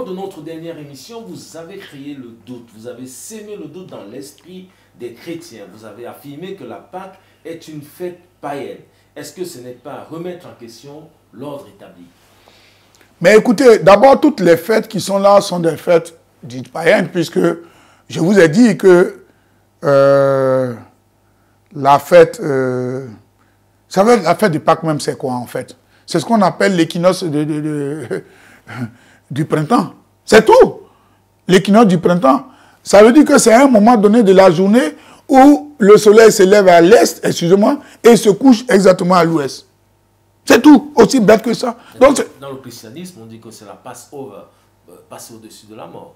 de notre dernière émission, vous avez créé le doute, vous avez sémé le doute dans l'esprit des chrétiens. Vous avez affirmé que la Pâque est une fête païenne. Est-ce que ce n'est pas remettre en question l'ordre établi? Mais écoutez, d'abord, toutes les fêtes qui sont là sont des fêtes dites païennes, puisque je vous ai dit que la fête, vous savez, la fête du Pâques même, c'est quoi en fait? C'est ce qu'on appelle l'équinoxe du printemps. C'est tout. L'équinoxe du printemps. Ça veut dire que c'est un moment donné de la journée où le soleil se lève à l'est, excusez-moi, et se couche exactement à l'ouest. C'est tout, aussi bête que ça. Donc, dans le christianisme, on dit que c'est la Passover, passer au-dessus de la mort.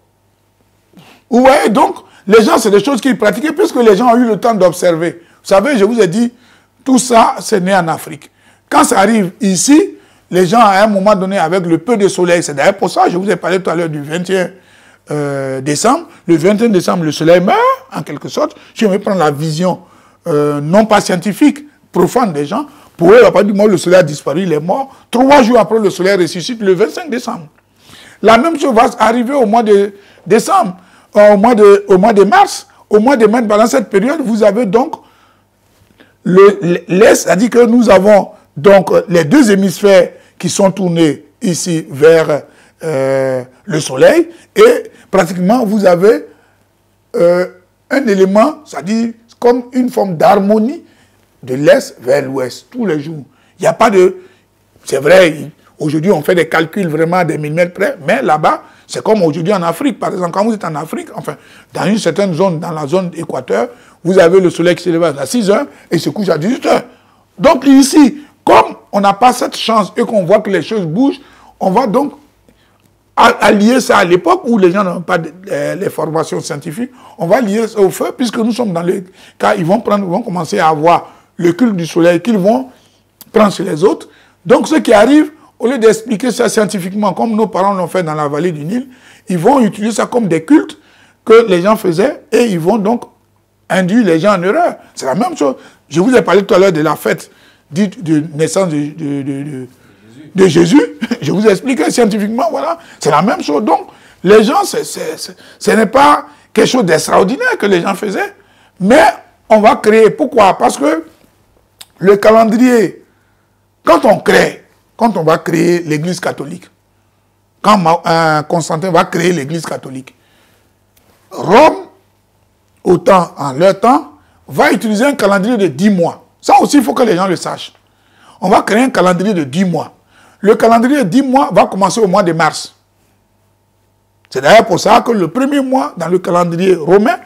Ouais, donc, les gens, c'est des choses qu'ils pratiquaient puisque les gens ont eu le temps d'observer. Vous savez, je vous ai dit, tout ça, c'est né en Afrique. Quand ça arrive ici, les gens, à un moment donné, avec le peu de soleil, c'est d'ailleurs pour ça, je vous ai parlé tout à l'heure du 21 décembre. Le 21 décembre, le soleil meurt, en quelque sorte. Si on veut prendre la vision non pas scientifique, profane des gens, pour eux, à partir du moment où le soleil a disparu, il est mort. 3 jours après, le soleil ressuscite le 25 décembre. La même chose va arriver au mois de décembre, au mois de mars. Au mois de mars, pendant cette période, vous avez donc l'Est, c'est-à-dire que nous avons donc les deux hémisphères qui sont tournés ici vers le soleil, et pratiquement vous avez un élément, c'est-à-dire comme une forme d'harmonie de l'Est vers l'Ouest, tous les jours. Il n'y a pas de... C'est vrai, aujourd'hui on fait des calculs vraiment à des millimètres près, mais là-bas, c'est comme aujourd'hui en Afrique. Par exemple, quand vous êtes en Afrique, enfin, dans une certaine zone, dans la zone équateur, vous avez le soleil qui se lève à 6 heures et se couche à 18 heures. Donc ici, comme on n'a pas cette chance et qu'on voit que les choses bougent, on va donc allier ça à l'époque où les gens n'ont pas les formations scientifiques, on va lier ça au feu, puisque nous sommes dans le cas, ils vont commencer à avoir le culte du soleil qu'ils vont prendre sur les autres. Donc ce qui arrive, au lieu d'expliquer ça scientifiquement, comme nos parents l'ont fait dans la vallée du Nil, ils vont utiliser ça comme des cultes que les gens faisaient et ils vont donc induire les gens en erreur. C'est la même chose. Je vous ai parlé tout à l'heure de la fête dite de naissance de Jésus. Je vous ai expliqué scientifiquement, voilà. C'est la même chose. Donc, les gens, ce n'est pas quelque chose d'extraordinaire que les gens faisaient, mais on va créer. Pourquoi? Parce que le calendrier, quand on va créer l'Église catholique, quand Constantin va créer l'Église catholique, Rome, en leur temps, va utiliser un calendrier de 10 mois. Ça aussi, il faut que les gens le sachent. On va créer un calendrier de 10 mois. Le calendrier de 10 mois va commencer au mois de mars. C'est d'ailleurs pour ça que le premier mois dans le calendrier romain,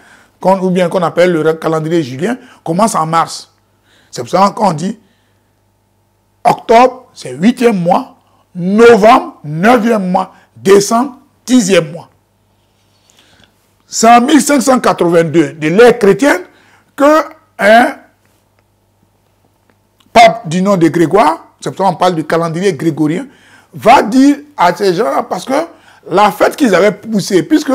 ou bien qu'on appelle le calendrier julien, commence en mars. C'est pour ça qu'on dit octobre, c'est 8e mois, novembre, 9e mois, décembre, 10e mois. C'est en 1582, de l'ère chrétienne, qu'un pape du nom de Grégoire, c'est pour ça qu'on parle du calendrier grégorien, va dire à ces gens-là, parce que la fête qu'ils avaient poussée, puisque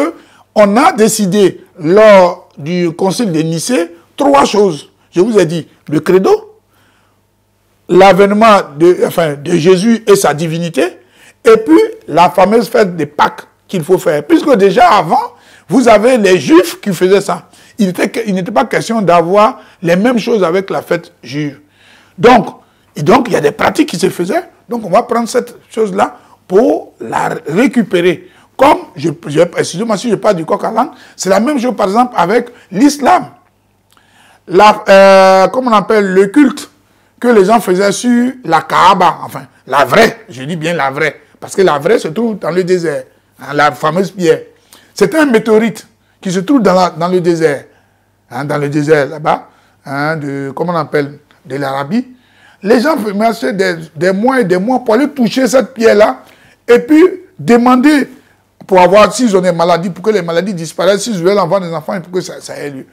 on a décidé lors du concile de Nicée 3 choses. Je vous ai dit, le credo, l'avènement de Jésus et sa divinité, et puis la fameuse fête de Pâques qu'il faut faire. Puisque déjà avant, vous avez les Juifs qui faisaient ça. Il n'était pas question d'avoir les mêmes choses avec la fête juive. Donc, il y a des pratiques qui se faisaient. Donc, on va prendre cette chose-là pour la récupérer. Comme, excusez-moi si je parle du coq à l'âne, c'est la même chose, par exemple, avec l'islam. Comme on appelle le culte que les gens faisaient sur la Kaaba, enfin, la vraie, je dis bien la vraie, parce que la vraie se trouve dans le désert, hein, la fameuse pierre. C'est un météorite qui se trouve dans le désert, hein, dans le désert là-bas, hein, comment on appelle, de l'Arabie. Les gens marchaient des mois et des mois pour aller toucher cette pierre-là et puis demander pour avoir, s'ils ont des maladies, pour que les maladies disparaissent, s'ils veulent avoir des enfants et pour que ça ait lieu.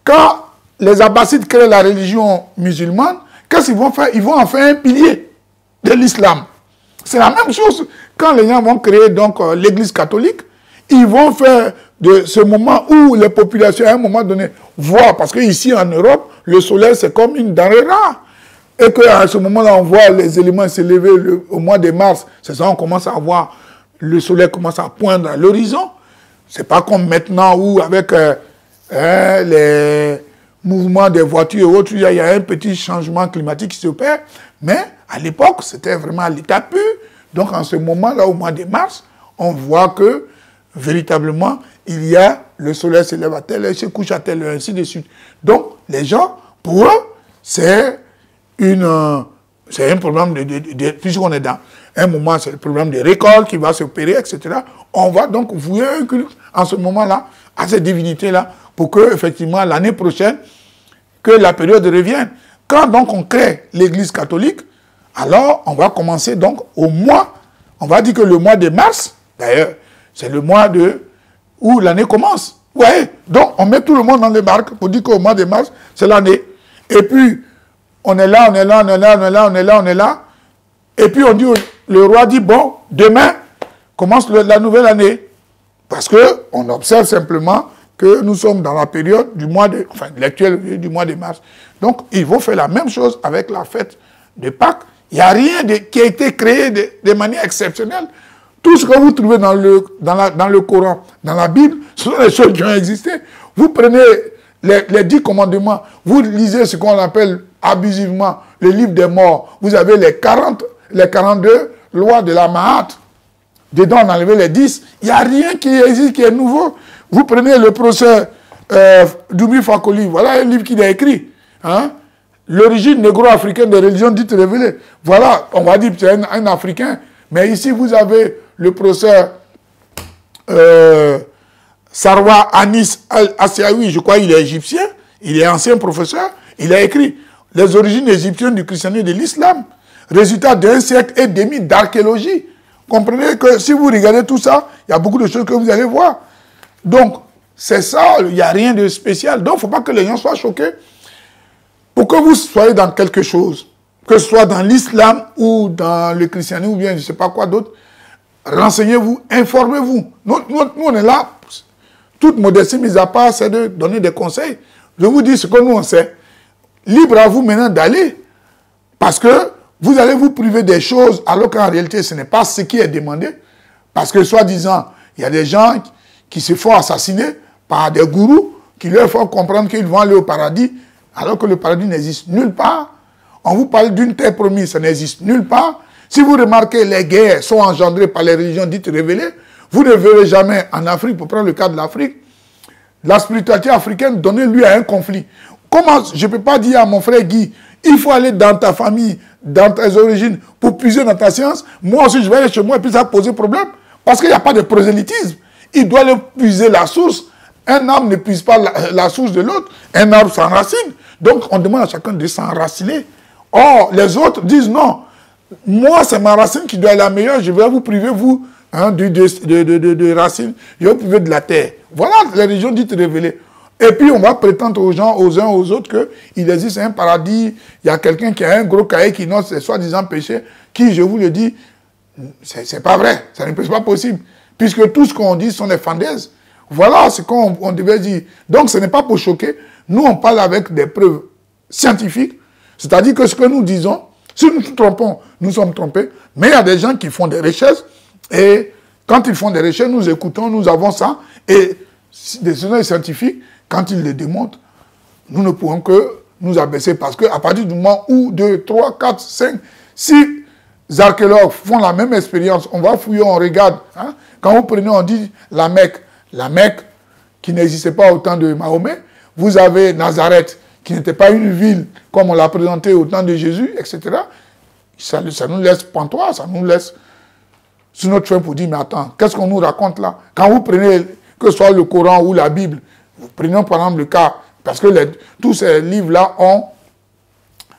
Quand les Abbassides créent la religion musulmane, qu'est-ce qu'ils vont faire? Ils vont en faire un pilier de l'islam. C'est la même chose quand les gens vont créer donc l'église catholique. Ils vont faire de ce moment où les populations, à un moment donné, voient, parce qu'ici en Europe, le soleil c'est comme une denrée rare. Et qu'à ce moment-là, on voit les éléments s'élever au mois de mars. C'est ça, on commence à voir le soleil commence à poindre à l'horizon. C'est pas comme maintenant où avec les mouvements des voitures et autres, il y a un petit changement climatique qui s'opère. Mais à l'époque, c'était vraiment à l'état pur. Donc en ce moment-là, au mois de mars, on voit que véritablement, il y a le soleil se lève à telle heure, se couche à telle heure, ainsi de suite. Donc les gens, pour eux, c'est un problème puisqu'on est dans un moment, c'est le problème de récolte qui va s'opérer, etc. On va donc vouer un culte en ce moment-là à ces divinités-là pour que, effectivement, l'année prochaine, que la période revienne. Quand donc on crée l'Église catholique, alors on va commencer donc au mois, on va dire que le mois de mars, d'ailleurs, c'est le mois où l'année commence. Vous voyez? Donc on met tout le monde dans les barques pour dire qu'au mois de mars, c'est l'année. Et puis, on est là, on est là, on est là, on est là, on est là, on est là. Et puis on dit, le roi dit, bon, demain commence la nouvelle année. Parce qu'on observe simplement que nous sommes dans la période du mois de, enfin, l'actuel du mois de mars. Donc, ils vont faire la même chose avec la fête de Pâques. Il n'y a rien qui a été créé de manière exceptionnelle. Tout ce que vous trouvez dans le Coran, dans la Bible, ce sont des choses qui ont existé. Vous prenez les 10 commandements, vous lisez ce qu'on appelle abusivement le livre des morts. Vous avez les 42 lois de la Mahat. Dedans, on a enlevé les 10. Il n'y a rien qui existe, qui est nouveau. Vous prenez le procès d'Oumi Fakoli, voilà un livre qu'il a écrit. Hein? L'origine négro-africaine des religions dites révélées. Voilà, on va dire que c'est un Africain. Mais ici, vous avez le procès Sarwa Anis Al-Asiaoui, je crois qu'il est égyptien, il est ancien professeur, il a écrit les origines égyptiennes du christianisme et de l'islam, résultat d'un siècle et demi d'archéologie. Comprenez que si vous regardez tout ça, il y a beaucoup de choses que vous allez voir. Donc, c'est ça, il n'y a rien de spécial. Donc, il ne faut pas que les gens soient choqués. Pour que vous soyez dans quelque chose, que ce soit dans l'islam ou dans le christianisme ou bien je ne sais pas quoi d'autre, renseignez-vous, informez-vous. Nous, on est là, toute modestie mise à part, c'est de donner des conseils. Je vous dis ce que nous on sait. Libre à vous maintenant d'aller. Parce que vous allez vous priver des choses alors qu'en réalité ce n'est pas ce qui est demandé. Parce que soi-disant, il y a des gens qui se font assassiner par des gourous qui leur font comprendre qu'ils vont aller au paradis alors que le paradis n'existe nulle part. On vous parle d'une terre promise, ça n'existe nulle part. Si vous remarquez, les guerres sont engendrées par les religions dites révélées. Vous ne verrez jamais en Afrique, pour prendre le cas de l'Afrique, la spiritualité africaine donner lieu à un conflit. Comment je ne peux pas dire à mon frère Guy, il faut aller dans ta famille, dans tes origines, pour puiser dans ta science. Moi aussi, je vais aller chez moi et puis ça va poser problème. Parce qu'il n'y a pas de prosélytisme. Il doit aller puiser la source. Un arbre ne puise pas la source de l'autre. Un arbre s'enracine. Donc, on demande à chacun de s'enraciner. Or, les autres disent non. Moi, c'est ma racine qui doit être la meilleure. Je vais vous priver, vous, hein, de racines. Je vais vous priver de la terre. Voilà les religions dites révélées. Et puis, on va prétendre aux gens, aux uns aux autres, qu'il existe un paradis. Il y a quelqu'un qui a un gros cahier qui note ses soi-disant péchés, qui, je vous le dis, c'est pas vrai. Ça n'est pas possible. Puisque tout ce qu'on dit sont des fandaises. Voilà ce qu'on devait dire. Donc, ce n'est pas pour choquer. Nous, on parle avec des preuves scientifiques. C'est-à-dire que ce que nous disons, si nous nous trompons, nous sommes trompés. Mais il y a des gens qui font des recherches. Et quand ils font des recherches, nous écoutons, nous avons ça. Et des scientifiques, quand ils le démontrent, nous ne pouvons que nous abaisser. Parce qu'à partir du moment où 2, 3, 4, 5, 6 archéologues font la même expérience, on va fouiller, on regarde. Hein? Quand vous prenez, on dit la Mecque qui n'existait pas au temps de Mahomet. Vous avez Nazareth, qui n'était pas une ville comme on l'a présenté au temps de Jésus, etc. Ça nous laisse pantois, ça nous laisse sur notre chemin pour dire, mais attends, qu'est-ce qu'on nous raconte là? Quand vous prenez, que ce soit le Coran ou la Bible, prenons par exemple le cas, parce que tous ces livres-là ont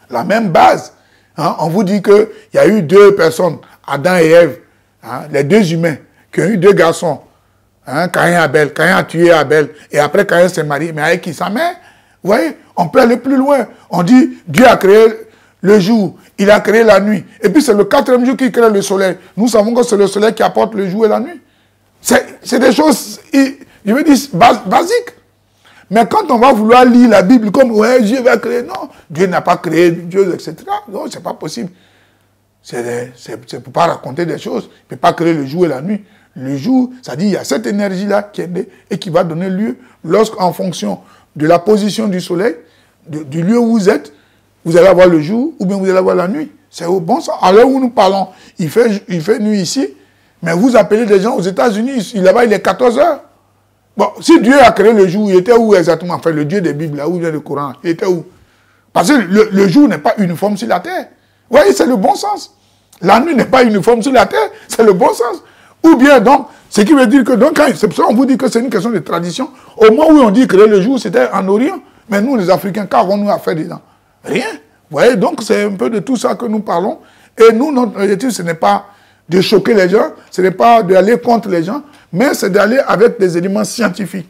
la même base. Hein? On vous dit qu'il y a eu 2 personnes, Adam et Ève, hein? Les 2 humains, qui ont eu 2 garçons. Hein, Caïn et Abel. Caïn a tué Abel. Et après, Caïn s'est marié. Mais avec qui? Sa mère. Vous voyez, on peut aller plus loin. On dit, Dieu a créé le jour. Il a créé la nuit. Et puis, c'est le 4e jour qu'il crée le soleil. Nous savons que c'est le soleil qui apporte le jour et la nuit. C'est des choses, je veux dire, basiques. Mais quand on va vouloir lire la Bible comme, ouais, Dieu va créer. Non, Dieu n'a pas créé Dieu, etc. Non, c'est pas possible. C'est pour pas raconter des choses. Il ne peut pas créer le jour et la nuit. Le jour, ça dit il y a cette énergie-là qui est née et qui va donner lieu, lorsqu'en fonction de la position du soleil, du lieu où vous êtes, vous allez avoir le jour ou bien vous allez avoir la nuit. C'est au bon sens. À l'heure où nous parlons, il fait nuit ici, mais vous appelez des gens aux États-Unis, là-bas il est 14 heures. Bon, si Dieu a créé le jour, il était où exactement? Enfin, le Dieu des Bibles, là où vient le Coran, il était où? Parce que le jour n'est pas uniforme sur la terre. Vous voyez, c'est le bon sens. La nuit n'est pas uniforme sur la terre, c'est le bon sens. Ou bien, donc, ce qui veut dire que, donc, c'est pour ça qu'on vous dit que c'est une question de tradition. Au moment où on dit créer le jour, c'était en Orient. Mais nous, les Africains, qu'avons-nous à faire dedans? Rien. Vous voyez, donc, c'est un peu de tout ça que nous parlons. Et nous, notre objectif, ce n'est pas de choquer les gens, ce n'est pas d'aller contre les gens, mais c'est d'aller avec des éléments scientifiques.